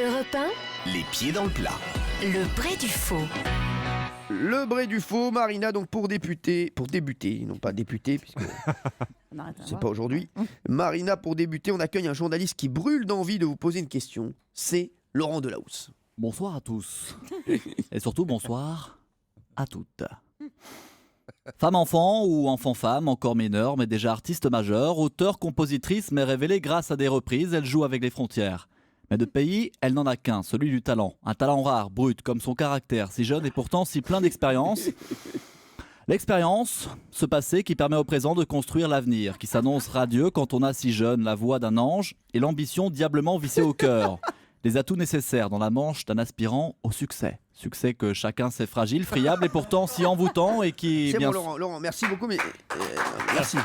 Europe 1, Les pieds dans le plat. le Bré du Faux. Le Bré du Faux, Marina, donc pour débuter, non pas député, puisque c'est pas aujourd'hui. Marina, pour débuter, on accueille un journaliste qui brûle d'envie de vous poser une question. C'est Laurent Delahousse. Bonsoir à tous. Et surtout bonsoir à toutes. Femme-enfant ou enfant-femme, encore mineure mais déjà artiste majeure, auteure-compositrice mais révélée grâce à des reprises, elle joue avec les frontières. Mais de pays, elle n'en a qu'un, celui du talent. Un talent rare, brut, comme son caractère, si jeune et pourtant si plein d'expérience. L'expérience, ce passé qui permet au présent de construire l'avenir, qui s'annonce radieux quand on a si jeune la voix d'un ange et l'ambition diablement vissée au cœur. Les atouts nécessaires dans la manche d'un aspirant au succès. Succès que chacun sait fragile, friable et pourtant si envoûtant et qui... C'est bon, Laurent, merci beaucoup, mais... merci.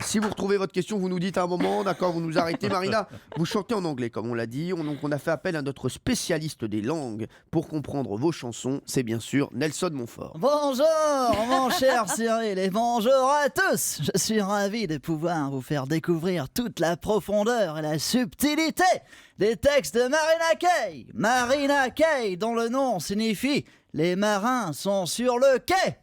Si vous retrouvez votre question, vous nous dites à un moment, d'accord, vous nous arrêtez. Marina, vous chantez en anglais, comme on l'a dit. Donc on a fait appel à notre spécialiste des langues pour comprendre vos chansons. C'est bien sûr Nelson Montfort. Bonjour mon cher Cyril et bonjour à tous. Je suis ravi de pouvoir vous faire découvrir toute la profondeur et la subtilité des textes de Marina Kaye. Marina Kaye, dont le nom signifie « Les marins sont sur le quai »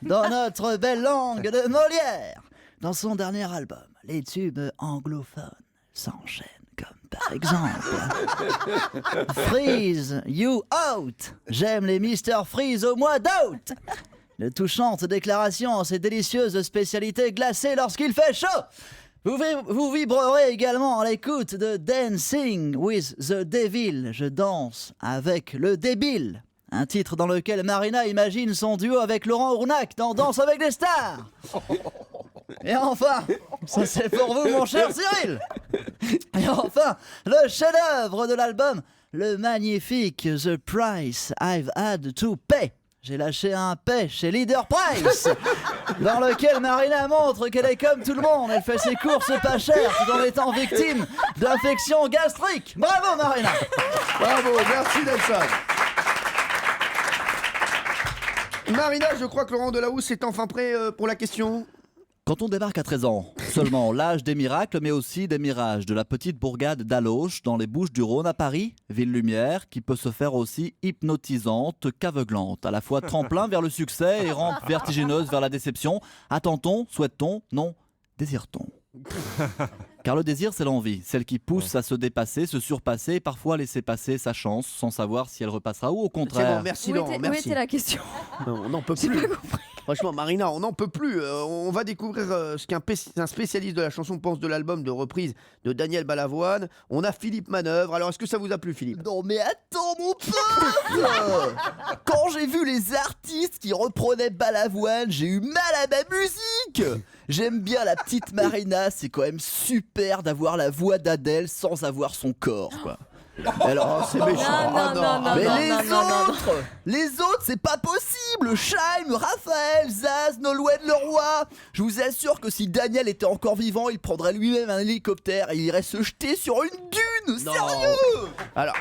dans notre belle langue de Molière. Dans son dernier album, les tubes anglophones s'enchaînent comme par exemple Freeze You Out. J'aime les Mr Freeze au mois d'août. De touchantes déclarations, ces délicieuses spécialités glacées lorsqu'il fait chaud. Vous vibrerez également à l'écoute de Dancing with the Devil. Je danse avec le débile. Un titre dans lequel Marina imagine son duo avec Laurent Ournac dans Danse avec des stars. Et enfin, ça c'est pour vous mon cher Cyril. Et enfin, le chef-d'œuvre de l'album, le magnifique The Price I've Had to Pay. J'ai lâché un paix chez Leader Price, dans lequel Marina montre qu'elle est comme tout le monde. Elle fait ses courses pas chères tout en étant victime d'infections gastriques. Bravo Marina. Bravo, merci Nelson. Marina, je crois que Laurent Delahousse est enfin prêt pour la question. Quand on débarque à 13 ans, seulement l'âge des miracles, mais aussi des mirages, de la petite bourgade d'Aloche, dans les Bouches-du-Rhône à Paris, ville lumière, qui peut se faire aussi hypnotisante qu'aveuglante, à la fois tremplin vers le succès et rampe vertigineuse vers la déception. Attend-on, souhaite-t-on, non, désire-t-on? Car le désir, c'est l'envie, celle qui pousse à se dépasser, se surpasser et parfois laisser passer sa chance sans savoir si elle repassera ou au C'est contraire. bon, merci Laurent, merci. Où était la question? Non, on n'en peut J'ai plus. pas compris. Franchement, Marina, on n'en peut plus. On va découvrir ce qu'un spécialiste de la chanson pense de l'album de reprise de Daniel Balavoine. On a Philippe Manœuvre. Alors, est-ce que ça vous a plu, Philippe? Non mais attends mon pote. Quand j'ai vu les artistes qui reprenaient Balavoine, j'ai eu mal à ma musique. J'aime bien la petite Marina, c'est quand même super d'avoir la voix d'Adèle sans avoir son corps, quoi. Alors, c'est méchant. Non, Mais non. les autres, c'est pas possible. Chaim, Raphaël, Zaz, Nolwenn Leroy. Je vous assure que si Daniel était encore vivant, il prendrait lui-même un hélicoptère et il irait se jeter sur une dune. Non. Sérieux. Alors,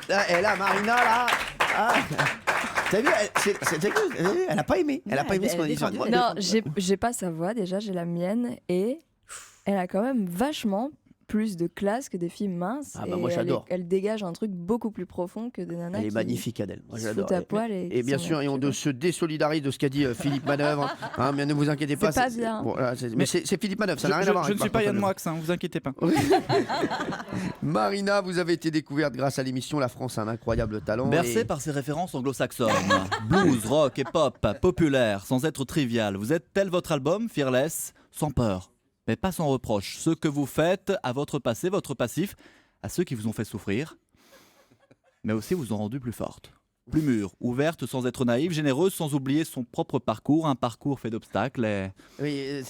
là, Marina, là. Ah. T'as vu, elle a pas aimé. Elle a pas aimé ce qu'on a dit sur moi. Non, j'ai pas sa voix déjà, j'ai la mienne et elle a quand même vachement plus de classe que des filles minces. Ah bah et moi, j'adore. Elle dégage un truc beaucoup plus profond que des nanas. Elle est qui magnifique, Adèle. Moi, se j'adore. foutent à poil Et bien sûr, et on se désolidarise de ce qu'a dit Philippe Manœuvre. Hein, mais ne vous inquiétez pas. C'est pas bien. Bon, voilà, mais c'est Philippe Manœuvre, ça n'a rien à voir. Je ne suis pas Yann Moix, vous inquiétez pas. Marina, vous avez été découverte grâce à l'émission La France a un incroyable talent. Bercé par ses références anglo-saxonnes, blues, rock et pop, populaire, sans être trivial. Vous êtes tel votre album, Fearless, sans peur, mais pas sans reproche. Ce que vous faites à votre passé, votre passif, à ceux qui vous ont fait souffrir, mais aussi vous ont rendu plus forte. Plus mûre, ouverte sans être naïve, généreuse sans oublier son propre parcours, un parcours fait d'obstacles et... Oui,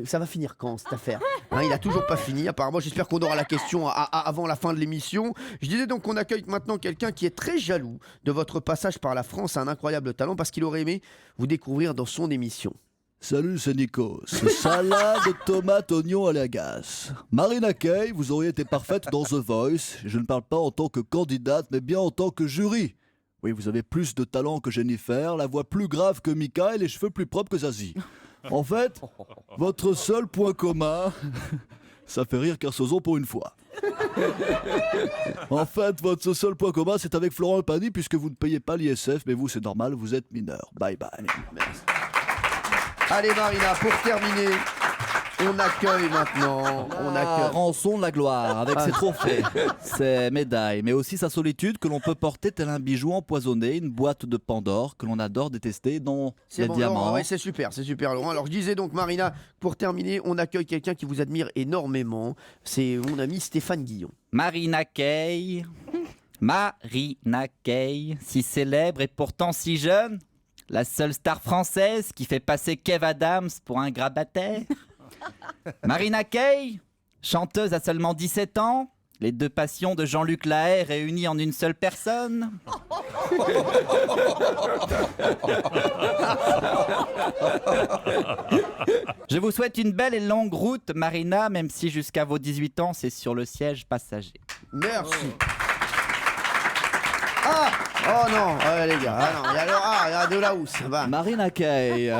ça va finir quand cette affaire hein, il a toujours pas fini. Apparemment, j'espère qu'on aura la question avant la fin de l'émission. Je disais donc qu'on accueille maintenant quelqu'un qui est très jaloux de votre passage par la France à un incroyable talent parce qu'il aurait aimé vous découvrir dans son émission. Salut, c'est Nikos. Salade, tomate, oignon à la gaze. Marina Kaye, vous auriez été parfaite dans The Voice. Je ne parle pas en tant que candidate, mais bien en tant que jury. Oui, vous avez plus de talent que Jennifer, la voix plus grave que Mika et les cheveux plus propres que Zazie. En fait, votre seul point commun, ça fait rire Kersozon pour une fois. En fait, votre seul point commun, c'est avec Florent Pagny, puisque vous ne payez pas l'ISF, mais vous, c'est normal, vous êtes mineur. Bye bye. Merci. Allez Marina, pour terminer, on accueille maintenant. Rançon de la gloire, avec ses trophées, ses médailles, mais aussi sa solitude que l'on peut porter tel un bijou empoisonné, une boîte de Pandore que l'on adore détester, dont les diamants. Laurent, ouais, c'est super Laurent. Alors je disais donc Marina, pour terminer, on accueille quelqu'un qui vous admire énormément. C'est mon ami Stéphane Guillon. Marina Kaye. Marina Kaye, si célèbre et pourtant si jeune. La seule star française qui fait passer Kev Adams pour un grabataire. Marina Kaye, chanteuse à seulement 17 ans. Les deux passions de Jean-Luc Lahaye réunies en une seule personne. Je vous souhaite une belle et longue route, Marina, même si jusqu'à vos 18 ans, c'est sur le siège passager. Merci. Ah oh non, les gars, il y a de la housse. Va. Marina Kaye.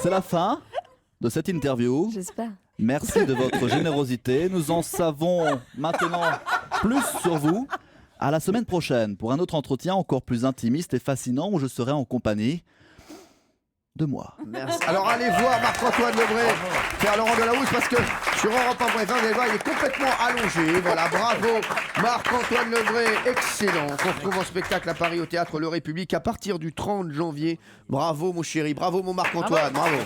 C'est la fin de cette interview. J'espère. Merci de votre générosité. Nous en savons maintenant plus sur vous. À la semaine prochaine pour un autre entretien encore plus intimiste et fascinant où je serai en compagnie de moi. Merci. Alors allez voir Marc-Antoine Lebré faire Laurent Delahousse parce que sur Europe 1.1, vous allez voir, il est complètement allongé. Voilà, bravo Marc-Antoine Lebré, excellent. On se retrouve en spectacle à Paris au théâtre Le République à partir du 30 janvier. Bravo mon chéri, bravo mon Marc-Antoine, bravo.